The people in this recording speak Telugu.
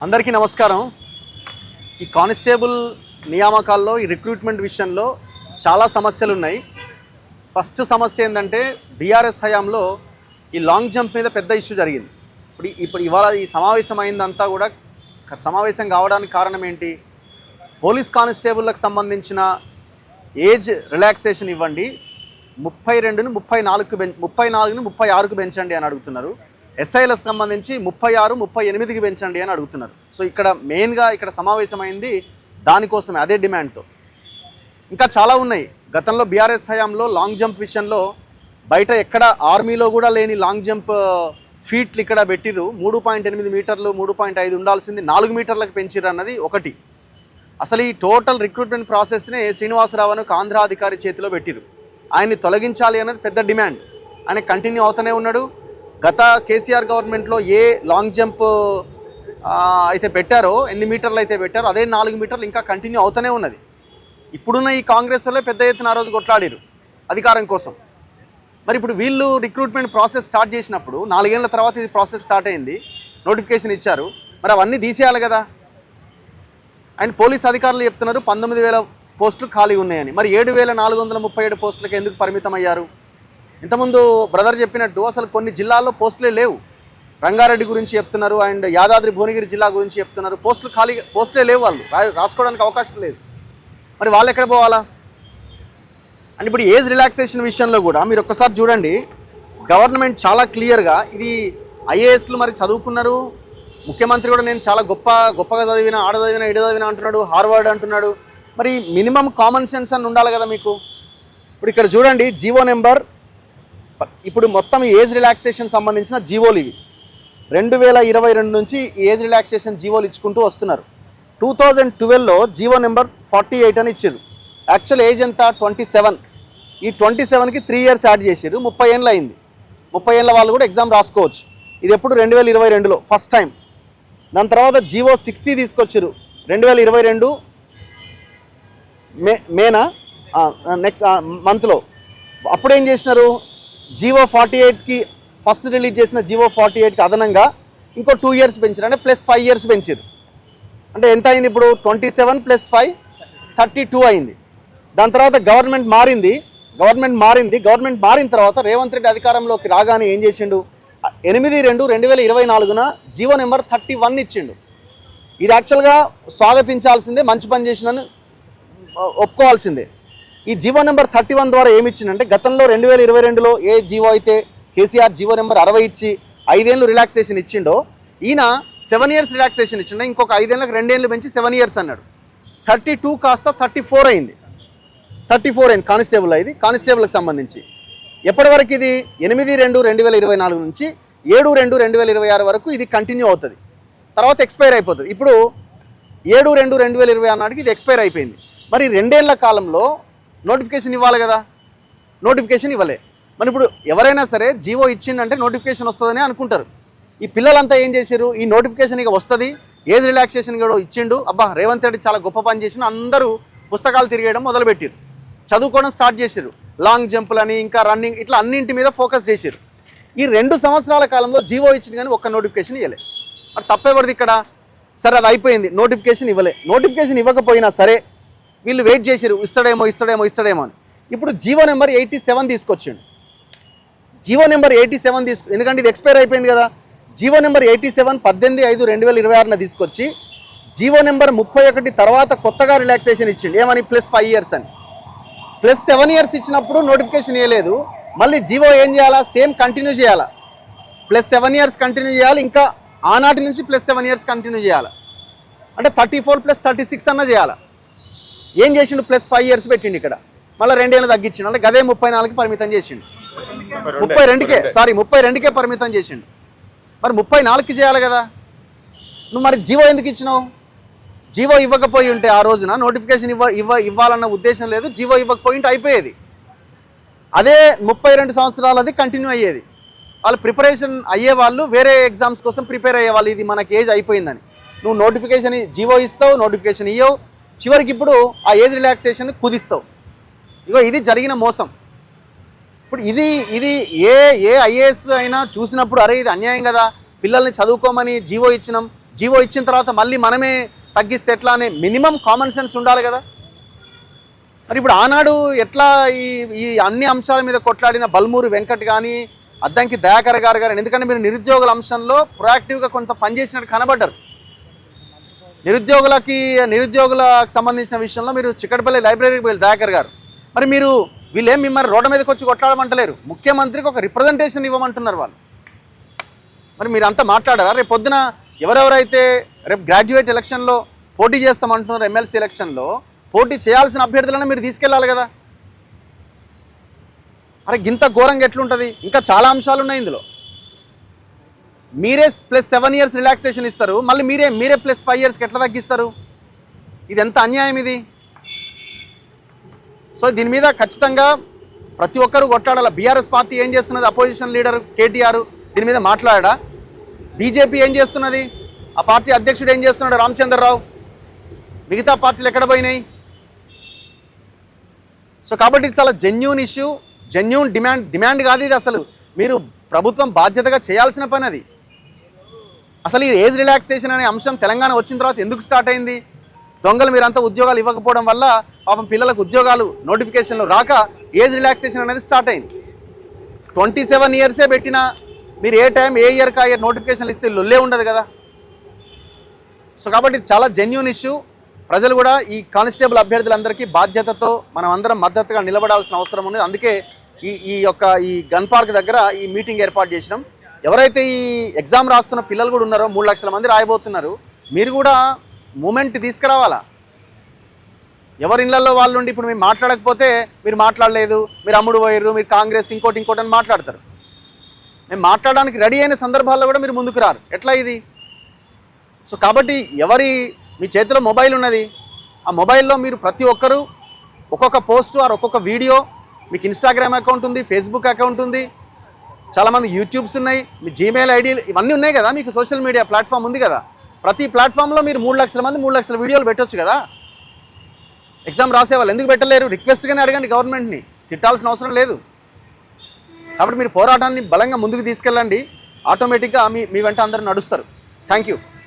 అందరికీ నమస్కారం। ఈ కానిస్టేబుల్ నియామకాల్లో ఈ రిక్రూట్మెంట్ విషయంలో చాలా సమస్యలు ఉన్నాయి। ఫస్ట్ సమస్య ఏంటంటే బీఆర్ఎస్ హయాంలో ఈ లాంగ్ జంప్ మీద పెద్ద ఇష్యూ జరిగింది। ఇప్పుడు ఇవాళ ఈ సమావేశం అయిందంతా కూడా సమావేశం కావడానికి కారణం ఏంటి? పోలీస్ కానిస్టేబుల్లకు సంబంధించిన ఏజ్ రిలాక్సేషన్ ఇవ్వండి, 32ని 34ని 36కు పెంచండి అని అడుగుతున్నారు। ఎస్ఐలకు సంబంధించి 36, 38కి పెంచండి అని అడుగుతున్నారు। సో ఇక్కడ మెయిన్గా ఇక్కడ సమావేశమైంది దానికోసమే, అదే డిమాండ్తో। ఇంకా చాలా ఉన్నాయి। గతంలో బీఆర్ఎస్ హయాంలో లాంగ్ జంప్ విషయంలో బయట ఎక్కడ ఆర్మీలో కూడా లేని లాంగ్ జంప్ ఫీట్లు ఇక్కడ పెట్టిరు। 3.8 మీటర్లు 3.5 ఉండాల్సింది 4 మీటర్లకు పెంచిర్రు అన్నది ఒకటి। అసలు ఈ టోటల్ రిక్రూట్మెంట్ ప్రాసెస్నే శ్రీనివాసరావును ఆంధ్ర అధికారి చేతిలో పెట్టిరు। ఆయన్ని తొలగించాలి అనేది పెద్ద డిమాండ్। ఆయన కంటిన్యూ అవుతూనే ఉన్నాడు। గత కేసీఆర్ గవర్నమెంట్లో ఏ లాంగ్ జంప్ అయితే పెట్టారో, ఎన్ని మీటర్లు అయితే పెట్టారో అదే 4 మీటర్లు ఇంకా కంటిన్యూ అవుతూనే ఉన్నది। ఇప్పుడున్న ఈ కాంగ్రెస్ వల్లే పెద్ద ఎత్తున ఆ రోజు కొట్లాడారు అధికారం కోసం। మరి ఇప్పుడు వీళ్ళు రిక్రూట్మెంట్ ప్రాసెస్ స్టార్ట్ చేసినప్పుడు 4 ఏళ్ల తర్వాత ఇది ప్రాసెస్ స్టార్ట్ అయింది, నోటిఫికేషన్ ఇచ్చారు, మరి అవన్నీ తీసేయాలి కదా। అండ్ పోలీస్ అధికారులు చెప్తున్నారు 19,000 పోస్టులు ఖాళీ ఉన్నాయని। మరి 7,437 పోస్టులకు ఎందుకు పరిమితం అయ్యారు? ఇంతకుముందు బ్రదర్ చెప్పినట్టు అసలు కొన్ని జిల్లాల్లో పోస్టులే లేవు। రంగారెడ్డి గురించి చెప్తున్నారు, అండ్ యాదాద్రి భువనగిరి జిల్లా గురించి చెప్తున్నారు, పోస్టులే లేవు, వాళ్ళు రాసుకోవడానికి అవకాశం లేదు। మరి వాళ్ళు ఎక్కడ పోవాలా? అండ్ ఇప్పుడు ఏజ్ రిలాక్సేషన్ విషయంలో కూడా మీరు ఒక్కసారి చూడండి, గవర్నమెంట్ చాలా క్లియర్గా ఇది ఐఏఎస్లు మరి చదువుకున్నారు, ముఖ్యమంత్రి కూడా నేను చాలా గొప్పగా చదివిన, ఆడ చదివిన, ఇడ చదివిన అంటున్నాడు, హార్వర్డ్ అంటున్నాడు। మరి మినిమం కామన్ సెన్స్ అని ఉండాలి కదా మీకు। ఇప్పుడు ఇక్కడ చూడండి జీవో నెంబర్, ఇప్పుడు మొత్తం ఏజ్ రిలాక్సేషన్ సంబంధించిన జీవోలు ఇవి 2022 నుంచి ఏజ్ రిలాక్సేషన్ జీవోలు ఇచ్చుకుంటూ వస్తున్నారు। 2012లో జీవో నెంబర్ 48 అని ఇచ్చారు। యాక్చువల్ ఏజ్ ఎంత? 27। ఈ 27కి 3 ఇయర్స్ యాడ్ చేసారు, 30 ఏళ్ళు అయింది। 30 ఏళ్ళ వాళ్ళు కూడా ఎగ్జామ్ రాసుకోవచ్చు। ఇది ఎప్పుడు 2022లో ఫస్ట్ టైం। దాని తర్వాత జీవో 60 తీసుకొచ్చారు 2022 మేనా నెక్స్ట్ మంత్లో। అప్పుడు ఏం చేసినారు, జీవో 48కి ఫస్ట్ రిలీజ్ చేసిన జీవో 48కి అదనంగా ఇంకో 2 ఇయర్స్ పెంచారు, అంటే ప్లస్ 5 ఇయర్స్ పెంచారు। అంటే ఎంత అయింది ఇప్పుడు? 27 + 5 32 అయింది। దాని తర్వాత గవర్నమెంట్ మారింది। గవర్నమెంట్ మారిన తర్వాత రేవంత్ రెడ్డి అధికారంలోకి రాగానే ఏం చేసిండు, 8/2/2024న జీవో నెంబర్ 31 ఇచ్చిండు। ఇది యాక్చువల్గా స్వాగతించాల్సిందే, మంచి పని చేసినని ఒప్పుకోవాల్సిందే। ఈ జీవో నెంబర్ 31 ద్వారా ఏమిచ్చిందంటే, గతంలో 2022లో ఏ జీవో అయితే కేసీఆర్ జీవో నెంబర్ 60 ఇచ్చి 5 ఏళ్ళు రిలాక్సేషన్ ఇచ్చిండో, ఈయన 7 ఇయర్స్ రిలాక్సేషన్ ఇచ్చిండు, ఇంకొక 5 ఏళ్ళకి 2 ఏళ్ళు పెంచి 7 ఇయర్స్ అన్నాడు। 32 కాస్త 34 అయింది। 34 అయింది కానిస్టేబుల్, ఇది కానిస్టేబుల్కి సంబంధించి। ఎప్పటి వరకు ఇది? 8/2/2024 నుంచి 7/2/2026 వరకు ఇది కంటిన్యూ అవుతుంది, తర్వాత ఎక్స్పైర్ అయిపోతుంది। ఇప్పుడు 7/2/2026 నాటికి ఇది ఎక్స్పైర్ అయిపోయింది। మరి 2 ఏళ్ల కాలంలో నోటిఫికేషన్ ఇవ్వాలి కదా, నోటిఫికేషన్ ఇవ్వలే। మరి ఇప్పుడు ఎవరైనా సరే జీవో ఇచ్చిందంటే నోటిఫికేషన్ వస్తుందని అనుకుంటారు। ఈ పిల్లలంతా ఏం చేశారు, ఈ నోటిఫికేషన్ ఇక వస్తుంది, ఏజ్ రిలాక్సేషన్ కూడా ఇచ్చిండు, అబ్బా రేవంత్ రెడ్డి చాలా గొప్ప పని చేసిన, అందరూ పుస్తకాలు తిరిగేయడం మొదలుపెట్టారు, చదువుకోవడం స్టార్ట్ చేశారు, లాంగ్ జంపులని ఇంకా రన్నింగ్ ఇట్లా అన్నింటి మీద ఫోకస్ చేశారు। ఈ 2 సంవత్సరాల కాలంలో జీవో ఇచ్చింది కానీ ఒక్క నోటిఫికేషన్ ఇవ్వలే। మరి తప్పేపడిది ఇక్కడ? సరే అది అయిపోయింది, నోటిఫికేషన్ ఇవ్వలే। నోటిఫికేషన్ ఇవ్వకపోయినా సరే వీళ్ళు వెయిట్ చేశారు, ఇస్తాడేమో అని। ఇప్పుడు జీవో నెంబర్ 87 తీసుకొచ్చిండు। జీవో నెంబర్ 87 ఎందుకంటే ఇది ఎక్స్పైర్ అయిపోయింది కదా। జీవో నెంబర్ 87 18/5/2026న తీసుకొచ్చి జీవో నెంబర్ 31 తర్వాత కొత్తగా రిలాక్సేషన్ ఇచ్చిండు, ఏమని? +5 ఇయర్స్ అని। +7 ఇయర్స్ ఇచ్చినప్పుడు నోటిఫికేషన్ ఇవ్వలేదు, మళ్ళీ జీవో ఏం చేయాలా? సేమ్ కంటిన్యూ చేయాలా, +7 ఇయర్స్ కంటిన్యూ చేయాలి, ఇంకా ఆనాటి నుంచి +7 ఇయర్స్ కంటిన్యూ చేయాలి, అంటే 34 + 36 అన్న చేయాలి। ఏం చేసిండు? +5 ఇయర్స్ పెట్టిండు ఇక్కడ, మళ్ళీ 2 ఏళ్ళు తగ్గించిండు, అంటే గదే 34కి పరిమితం చేసిండు, 32కే పరిమితం చేసిండు। మరి 34కి చేయాలి కదా నువ్వు, మరి జీవో ఎందుకు ఇచ్చినావు? జీవో ఇవ్వకపోయి ఉంటే ఆ రోజున నోటిఫికేషన్ ఇవ్వాలన్న ఉద్దేశం లేదు, జీవో ఇవ్వకపోయి ఉంటే అయిపోయేది, అదే 32 సంవత్సరాలది కంటిన్యూ అయ్యేది। వాళ్ళు ప్రిపరేషన్ అయ్యేవాళ్ళు, వేరే ఎగ్జామ్స్ కోసం ప్రిపేర్ అయ్యేవాళ్ళు, ఇది మనకి ఏజ్ అయిపోయిందని। నువ్వు నోటిఫికేషన్ జీవో ఇస్తావు, నోటిఫికేషన్ ఇవ్వవు, చివరికి ఇప్పుడు ఆ ఏజ్ రిలాక్సేషన్ కుదిస్తావు। ఇగో ఇది జరిగిన మోసం। ఇప్పుడు ఇది ఏ ఐఏఎస్ అయినా చూసినప్పుడు అరే ఇది అన్యాయం కదా, పిల్లల్ని చదువుకోమని జీవో ఇచ్చినాం, జీవో ఇచ్చిన తర్వాత మళ్ళీ మనమే తగ్గిస్తే ఎట్లా అనే మినిమం కామన్ సెన్స్ ఉండాలి కదా. మరి ఇప్పుడు ఆనాడు ఎట్లా ఈ ఈ అన్ని అంశాల మీద కొట్లాడిన బల్మూరి వెంకట్ కానీ అద్దంకి దయాకర్ గారు కానీ, ఎందుకంటే మీరు నిరుద్యోగుల అంశంలో ప్రొయాక్టివ్గా కొంత పనిచేసినట్టు కనబడ్డారు. నిరుద్యోగులకు సంబంధించిన విషయంలో మీరు చిక్కడపల్లి లైబ్రరీకి వెళ్ళి దయాకర్ గారు, మరి మీరు వీళ్ళేం మిమ్మల్ని రోడ్డు మీదకి వచ్చి కొట్లాడమంటలేరు, ముఖ్యమంత్రికి ఒక రిప్రజెంటేషన్ ఇవ్వమంటున్నారు వాళ్ళు. మరి మీరు అంతా మాట్లాడారా? రేపు పొద్దున ఎవరెవరైతే రేపు గ్రాడ్యుయేట్ ఎలక్షన్లో పోటీ చేస్తామంటున్నారు, ఎమ్మెల్సీ ఎలక్షన్లో పోటీ చేయాల్సిన అభ్యర్థులను మీరు తీసుకెళ్ళాలి కదా. అరే గింత ఘోరంగా ఎట్లుంటుంది? ఇంకా చాలా అంశాలు ఉన్నాయి ఇందులో. మీరే +7 years రిలాక్సేషన్ ఇస్తారు, మళ్ళీ మీరే +5 yearsకి ఎట్లా తగ్గిస్తారు? ఇది ఎంత అన్యాయం ఇది. సో దీని మీద ఖచ్చితంగా ప్రతి ఒక్కరూ కొట్లాడాలి. బీఆర్ఎస్ పార్టీ ఏం చేస్తున్నది? అపోజిషన్ లీడర్ కేటీఆర్ దీని మీద మాట్లాడా? బీజేపీ ఏం చేస్తున్నది? ఆ పార్టీ అధ్యక్షుడు ఏం చేస్తున్నాడు? రామచంద్రరావు. మిగతా పార్టీలు ఎక్కడ పోయినాయి? సో కాబట్టి ఇది చాలా జెన్యూన్ ఇష్యూ, జెన్యూన్ డిమాండ్ కాదు ఇది. అసలు మీరు ప్రభుత్వం బాధ్యతగా చేయాల్సిన పని అది. అసలు ఈ ఏజ్ రిలాక్సేషన్ అనే అంశం తెలంగాణ వచ్చిన తర్వాత ఎందుకు స్టార్ట్ అయింది? దొంగలు మీరంతా ఉద్యోగాలు ఇవ్వకపోవడం వల్ల పాపం పిల్లలకు ఉద్యోగాలు నోటిఫికేషన్లు రాక ఏజ్ రిలాక్సేషన్ అనేది స్టార్ట్ అయింది. 27 yearsే పెట్టినా మీరు ఏ ఇయర్కి ఆ ఇయర్ నోటిఫికేషన్లు ఇస్తే లొల్లే ఉండదు కదా. సో కాబట్టి చాలా జెన్యూన్ ఇష్యూ. ప్రజలు కూడా ఈ కానిస్టేబుల్ అభ్యర్థులందరికీ బాధ్యతతో మనం అందరం మద్దతుగా నిలబడాల్సిన అవసరం ఉంది. అందుకే ఈ గన్ పార్క్ దగ్గర ఈ మీటింగ్ ఏర్పాటు చేసినాం. ఎవరైతే ఈ ఎగ్జామ్ రాస్తున్న పిల్లలు కూడా ఉన్నారో 3 లక్షల మంది రాయబోతున్నారు, మీరు కూడా మూమెంట్ తీసుకురావాలా. ఎవరి ఇళ్లలో వాళ్ళు ఉండి ఇప్పుడు మేము మాట్లాడకపోతే మీరు మాట్లాడలేదు, మీరు అమ్ముడు పోయారు, మీరు కాంగ్రెస్ ఇంకోటి అని మాట్లాడతారు. మేము మాట్లాడడానికి రెడీ అయిన సందర్భాల్లో కూడా మీరు ముందుకు రారు. ఎట్లా ఇది? సో కాబట్టి మీ చేతిలో మొబైల్ ఉన్నది, ఆ మొబైల్లో మీరు ప్రతి ఒక్కరూ ఒక్కొక్క పోస్టు ఆర్ ఒక్కొక్క వీడియో, మీకు ఇన్స్టాగ్రామ్ అకౌంట్ ఉంది, ఫేస్బుక్ అకౌంట్ ఉంది, చాలామంది యూట్యూబ్స్ ఉన్నాయి, మీ జీమెయిల్ ఐడీలు ఇవన్నీ ఉన్నాయి కదా, మీకు సోషల్ మీడియా ప్లాట్ఫామ్ ఉంది కదా. ప్రతి ప్లాట్ఫామ్లో మీరు 3 లక్షల మంది 3 లక్షల వీడియోలు పెట్టవచ్చు కదా. ఎగ్జామ్ రాసేవాళ్ళు ఎందుకు పెట్టలేరు? రిక్వెస్ట్గానే అడగండి, గవర్నమెంట్ని తిట్టాల్సిన అవసరం లేదు. కాబట్టి మీరు పోరాటాన్ని బలంగా ముందుకు తీసుకెళ్ళండి, ఆటోమేటిక్గా మీ వెంట అందరూ నడుస్తారు. Thank you.